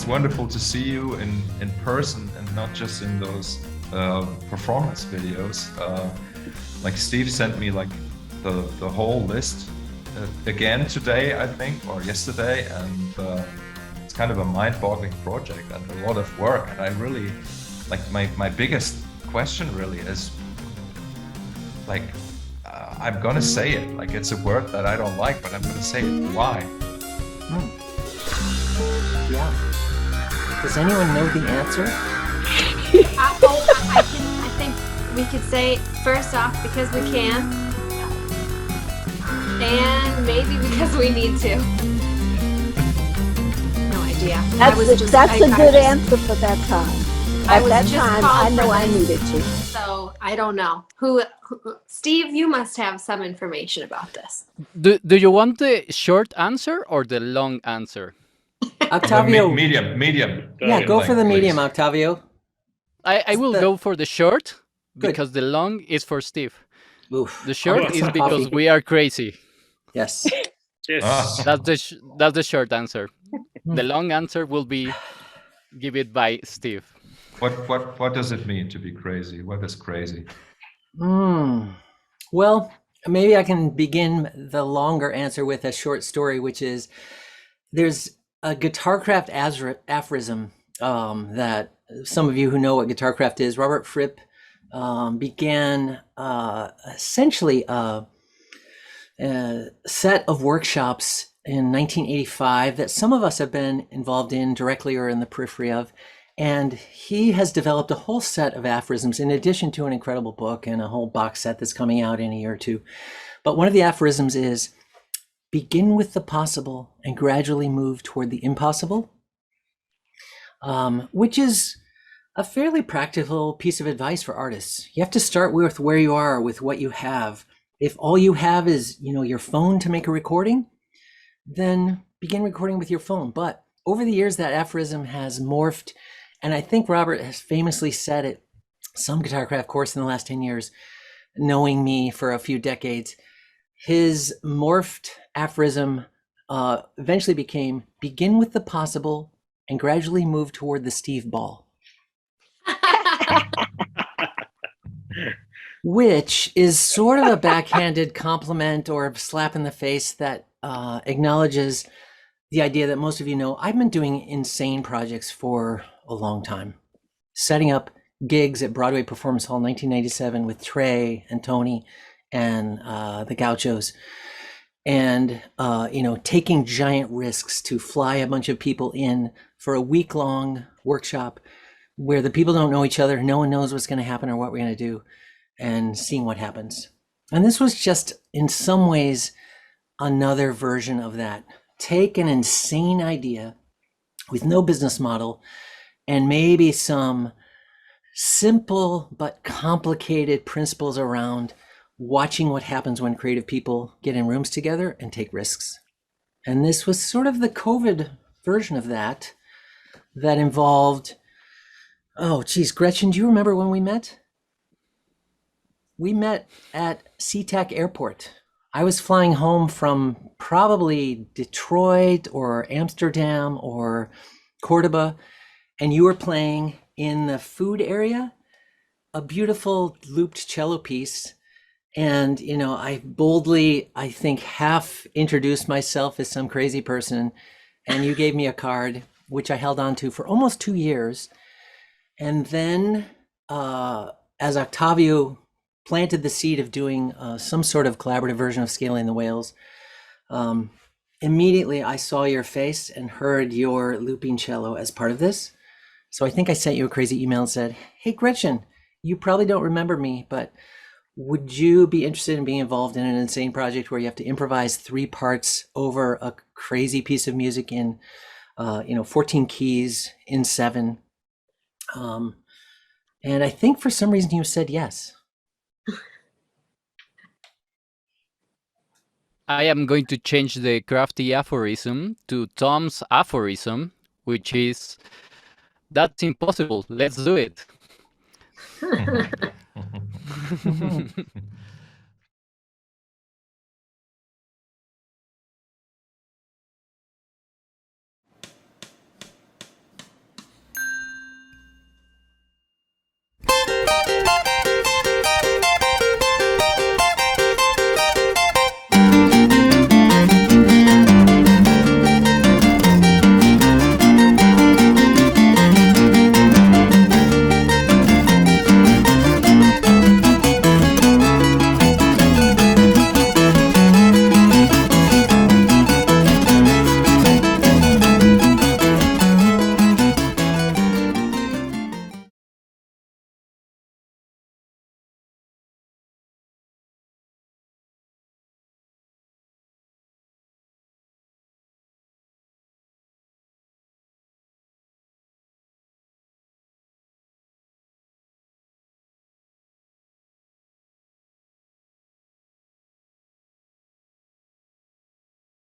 it's wonderful to see you in person and not just in those performance videos. Like Steve sent me like the whole list again today, I think, or yesterday, and it's kind of a mind-boggling project and a lot of work. And I really like my biggest question really is like I'm gonna say it, like it's a word that I don't like, but I'm gonna say it. Why? Yeah. Does anyone know the answer? I think we could say first off because we can, and maybe because we need to. No idea. That's a good answer for that time. At that time, I know I needed to. So I don't know. Who Steve, you must have some information about this. Do you want the short answer or the long answer? Octavio. Medium. Yeah, go for the medium, Octavio. I will go for the short because the long is for Steve. Oof. The short is because we are crazy. Yes. Yes. That's the short answer. The long answer will be give it by Steve. What does it mean to be crazy? What is crazy? Well, maybe I can begin the longer answer with a short story, which is there's a Guitarcraft aphorism that some of you who know what Guitarcraft is, Robert Fripp began essentially a set of workshops in 1985 that some of us have been involved in directly or in the periphery of. And he has developed a whole set of aphorisms in addition to an incredible book and a whole box set that's coming out in a year or two. But one of the aphorisms is, begin with the possible and gradually move toward the impossible, which is a fairly practical piece of advice for artists. You have to start with where you are, with what you have. If all you have is, your phone to make a recording, then begin recording with your phone. But over the years, that aphorism has morphed. And I think Robert has famously said it, some Guitarcraft course in the last 10 years, knowing me for a few decades, his morphed aphorism eventually became, begin with the possible and gradually move toward the Steve ball. Which is sort of a backhanded compliment or slap in the face that acknowledges the idea that most of you know I've been doing insane projects for a long time. Setting up gigs at Broadway Performance Hall in 1997 with Trey and Tony and the Gauchos. And, taking giant risks to fly a bunch of people in for a week-long workshop where the people don't know each other, no one knows what's going to happen or what we're going to do, and seeing what happens. And this was just, in some ways, another version of that. Take an insane idea with no business model and maybe some simple but complicated principles around watching what happens when creative people get in rooms together and take risks. And this was sort of the COVID version of that involved, Gretchen, do you remember when we met? We met at SeaTac Airport. I was flying home from probably Detroit or Amsterdam or Cordoba, and you were playing in the food area, a beautiful looped cello piece. And, I boldly, I think, half introduced myself as some crazy person, and you gave me a card, which I held on to for almost 2 years. And then as Octavio planted the seed of doing some sort of collaborative version of Scaling the Whales, immediately I saw your face and heard your looping cello as part of this. So I think I sent you a crazy email and said, hey, Gretchen, you probably don't remember me, but would you be interested in being involved in an insane project where you have to improvise 3 parts over a crazy piece of music in, 14 keys in 7? And I think for some reason you said yes. I am going to change the crafty aphorism to Tom's aphorism, which is, that's impossible, let's do it.